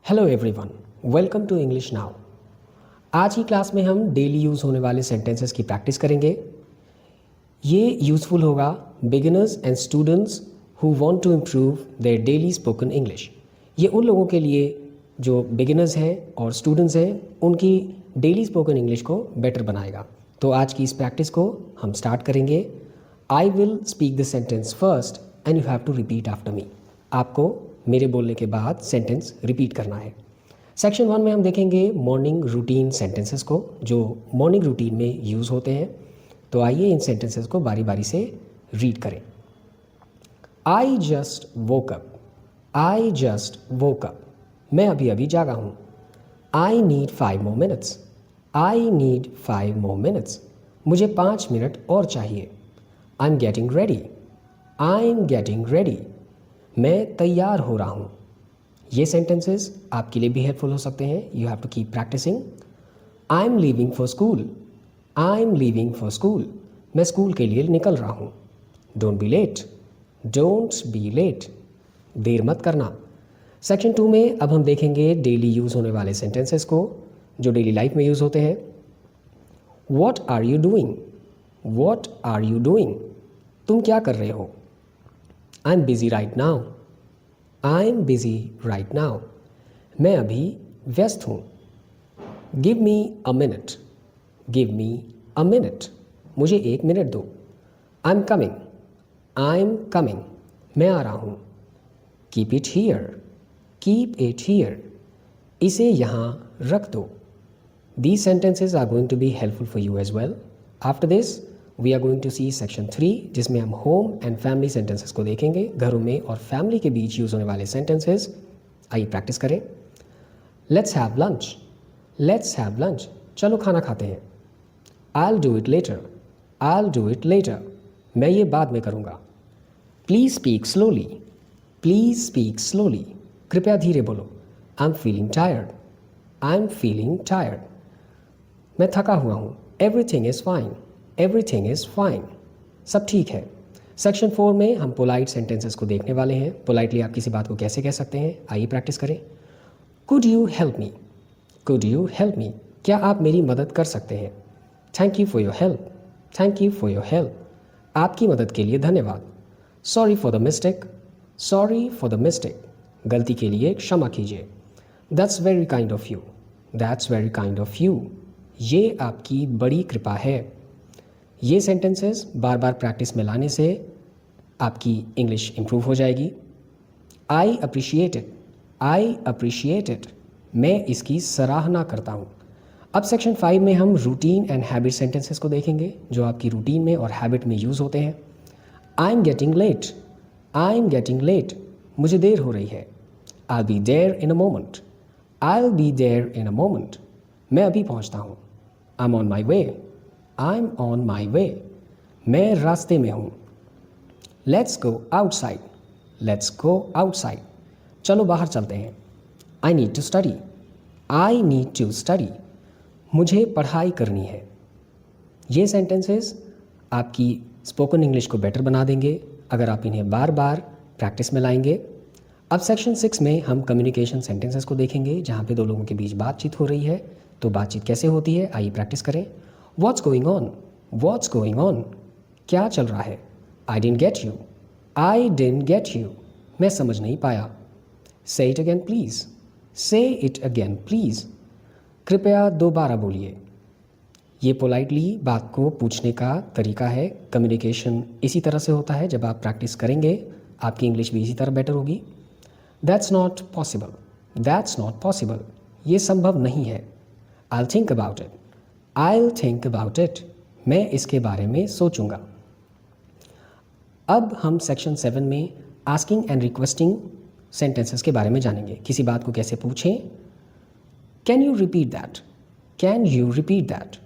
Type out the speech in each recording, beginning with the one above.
Hello everyone, welcome to English now. आज की class में हम डेली यूज़ होने वाले सेंटेंसेस की प्रैक्टिस करेंगे। ये यूज़फुल होगा beginners and students who want to improve their daily spoken English. ये उन लोगों के लिए जो बिगिनर्स हैं और स्टूडेंट्स हैं, उनकी डेली स्पोकन इंग्लिश को बेटर बनाएगा। तो आज की इस प्रैक्टिस को हम स्टार्ट करेंगे। I will speak the sentence first and you have to repeat after me. आपको मेरे बोलने के बाद सेंटेंस रिपीट करना है। सेक्शन 1 में हम देखेंगे मॉर्निंग रूटीन सेंटेंसेस को, जो मॉर्निंग रूटीन में यूज़ होते हैं। तो आइए इन सेंटेंसेस को बारी बारी से रीड करें। I just woke up. I just woke up. मैं अभी अभी जागा हूँ। I need 5 more minutes। I need 5 more minutes। मुझे 5 मिनट और चाहिए। आई am getting ready. I am getting ready. मैं तैयार हो रहा हूँ। ये सेंटेंसेस आपके लिए भी हेल्पफुल हो सकते हैं। You have to keep practising. I am leaving for school. I am leaving for school. मैं स्कूल के लिए निकल रहा हूँ। Don't be late. Don't be late. देर मत करना। सेक्शन 2 में अब हम देखेंगे डेली यूज़ होने वाले सेंटेंसेस को, जो डेली लाइफ में यूज़ होते हैं। What are you doing. What are you doing. तुम क्या कर रहे हो। I am busy right now. I am busy right now. मैं अभी व्यस्त हूँ। Give me a minute. Give me a minute. मुझे 1 मिनट दो। I am coming. I am coming. मैं आ रहा हूँ। Keep it here. Keep it here. इसे यहाँ रख दो। These sentences are going to be helpful for you as well. After this, we are going to see section 3, जिसमें हम home and family sentences को देखेंगे। घरों में और family के बीच यूज़ होने वाले sentences। आइए प्रैक्टिस करें। Let's have lunch। Let's have lunch। चलो खाना खाते हैं। I'll do it later। I'll do it later। मैं ये बाद में करूँगा। Please speak slowly। Please speak slowly। कृपया धीरे बोलो। I'm feeling tired। I'm feeling tired। मैं थका हुआ हूँ। Everything is fine. Everything is fine. सब ठीक है। सेक्शन 4 में हम पोलाइट सेंटेंसेस को देखने वाले हैं। पोलाइटली आप किसी बात को कैसे कह सकते हैं, आइए प्रैक्टिस करें। Could you help me. Could you help me. क्या आप मेरी मदद कर सकते हैं। Thank you for your help. Thank you for your help. आपकी मदद के लिए धन्यवाद। Sorry for the mistake. Sorry for the mistake. गलती के लिए क्षमा कीजिए। That's very kind of you. That's very kind of you. ये आपकी बड़ी कृपा है। ये सेंटेंसेस बार बार प्रैक्टिस में लाने से आपकी इंग्लिश इम्प्रूव हो जाएगी। I appreciate it. I appreciate it. मैं इसकी सराहना करता हूँ। अब सेक्शन 5 में हम रूटीन एंड हैबिट सेंटेंसेस को देखेंगे, जो आपकी रूटीन में और हैबिट में यूज़ होते हैं। I am getting late. I am getting late. मुझे देर हो रही है। I will be there in a moment. I will be there in a moment. मैं अभी पहुँचता हूँ। I am on my way. I am on my way. मैं रास्ते में हूँ। Let's go outside. Let's go outside. चलो बाहर चलते हैं। I need to study. I need to study. मुझे पढ़ाई करनी है। ये सेंटेंसेस आपकी स्पोकन इंग्लिश को बेटर बना देंगे अगर आप इन्हें बार बार प्रैक्टिस में लाएंगे। अब सेक्शन 6 में हम कम्युनिकेशन सेंटेंसेस को देखेंगे, जहाँ पे दो लोगों के बीच बातचीत हो रही है। तो बातचीत कैसे होती है, आइए प्रैक्टिस करें। What's going on. What's going on. क्या चल रहा है। I didn't get you. I didn't get you. मैं समझ नहीं पाया। से इट अगेन प्लीज़। से इट अगेन प्लीज़। कृपया दोबारा बोलिए। ये पोलाइटली बात को पूछने का तरीका है। कम्युनिकेशन इसी तरह से होता है। जब आप प्रैक्टिस करेंगे आपकी इंग्लिश भी इसी तरह बेटर होगी। That's not possible. That's not possible. ये संभव नहीं है। I'll think about it। I'll think about it। मैं इसके बारे में सोचूंगा। अब हम सेक्शन 7 में आस्किंग एंड रिक्वेस्टिंग सेंटेंसेस के बारे में जानेंगे। किसी बात को कैसे पूछें। Can you repeat that. Can you repeat that.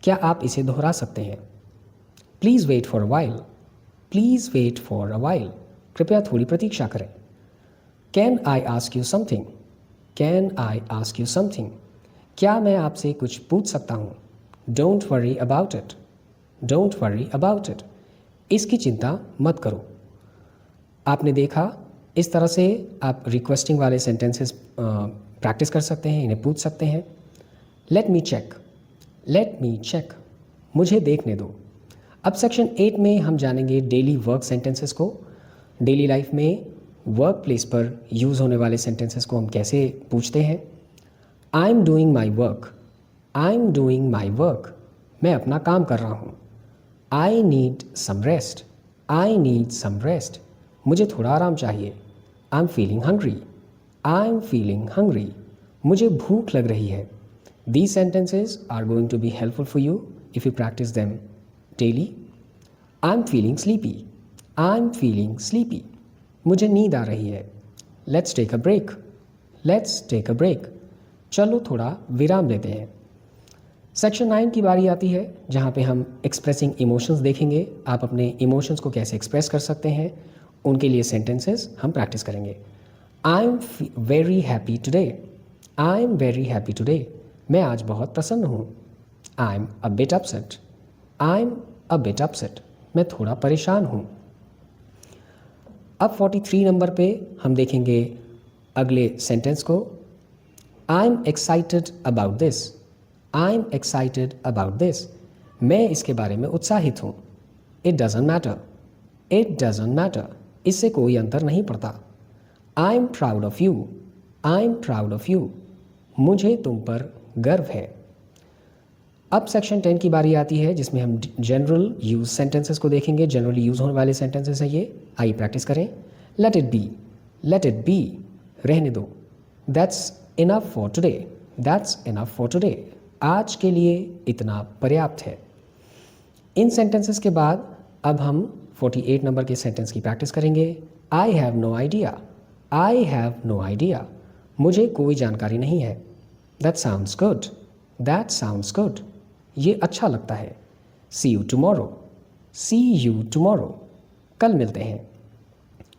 क्या आप इसे दोहरा सकते हैं। Please wait for a while. Please wait for a while. कृपया थोड़ी प्रतीक्षा करें। Can I ask you something. Can I ask you something. क्या मैं आपसे कुछ पूछ सकता हूँ। Don't worry about it. Don't worry about it. इसकी चिंता मत करो। आपने देखा इस तरह से आप रिक्वेस्टिंग वाले सेंटेंसेस प्रैक्टिस कर सकते हैं, इन्हें पूछ सकते हैं। लेट मी चेक, मुझे देखने दो। अब सेक्शन 8 में हम जानेंगे डेली वर्क सेंटेंसेस को। डेली लाइफ में वर्क प्लेस पर यूज़ होने वाले सेंटेंसेस को हम कैसे पूछते हैं। I am doing my work, मैं अपना काम कर रहा हूँ। आई नीड सम रेस्ट, मुझे थोड़ा आराम चाहिए। आई एम फीलिंग हंग्री, मुझे भूख लग रही है। These sentences are going to be helpful for you if you practice them daily. I'm feeling sleepy, मुझे नींद आ रही है। Let's take a break, चलो थोड़ा विराम लेते हैं। सेक्शन 9 की बारी आती है जहाँ पे हम एक्सप्रेसिंग इमोशंस देखेंगे। आप अपने इमोशंस को कैसे एक्सप्रेस कर सकते हैं, उनके लिए सेंटेंसेस हम प्रैक्टिस करेंगे। I am very happy today, मैं आज बहुत प्रसन्न हूँ। I am a bit upset, मैं थोड़ा परेशान हूँ। अब 43 नंबर पे हम देखेंगे अगले सेंटेंस को। I am excited about this, मैं इसके बारे में उत्साहित हूँ। इट डजंट मैटर, इससे कोई अंतर नहीं पड़ता। I am proud of you, मुझे तुम पर गर्व है। अब सेक्शन 10 की बारी आती है जिसमें हम जनरल यूज सेंटेंसेस को देखेंगे। जनरली यूज होने वाले सेंटेंसेस हैं ये। आइए प्रैक्टिस करें। लेट इट बी, रहने दो। दैट्स इनफ फॉर टुडे, आज के लिए इतना पर्याप्त है। इन सेंटेंसेस के बाद अब हम 48 नंबर के सेंटेंस की प्रैक्टिस करेंगे। आई हैव नो आइडिया, मुझे कोई जानकारी नहीं है। दैट साउंड्स गुड, ये अच्छा लगता है। सी यू टुमारो, कल मिलते हैं।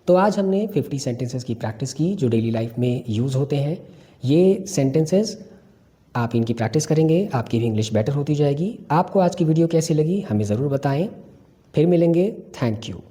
तो आज हमने 50 सेंटेंसेस की प्रैक्टिस की जो डेली लाइफ में यूज़ होते हैं। ये सेंटेंसेस आप इनकी प्रैक्टिस करेंगे, आपकी भी इंग्लिश बेटर होती जाएगी। आपको आज की वीडियो कैसी लगी हमें ज़रूर बताएं। फिर मिलेंगे। Thank you.